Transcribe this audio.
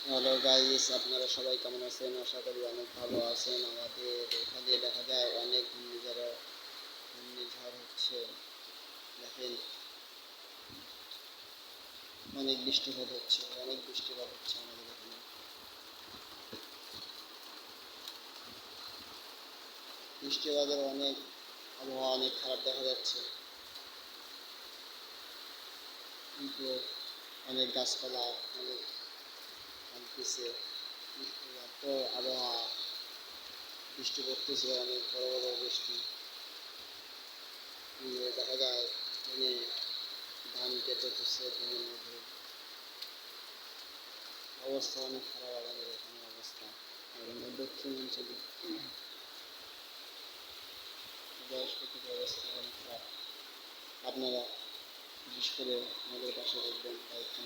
Hello guys, আপনারা সবাই কেমন আছেন? আশা করি অনেক ভালো আছেন। আমাদের এখানে দেখা যায় অনেক ঘূর্ণিঝড় হচ্ছে। দেখেন, অনেক বৃষ্টিপাত হচ্ছে আমাদের এখানে। বৃষ্টিপাতের অনেক আবহাওয়া অনেক খারাপ দেখা যাচ্ছে, কিন্তু অনেক গাছপালা অনেক ভাঙতেছে। এত আবহাওয়া, বৃষ্টি পড়তেছে, অনেক বড় বড় বৃষ্টি। দেখা যায় মানে ধান কেটে ফেলছে ধানের মধ্যে। অবস্থা অনেক খারাপ আমাদের এখানে অবস্থা। আমাদের দক্ষিণ অঞ্চলে বয়স্পতির অবস্থা অনেক খারাপ। আপনারা বিশেষ করে আমাদের পাশে দেখবেন বা একটু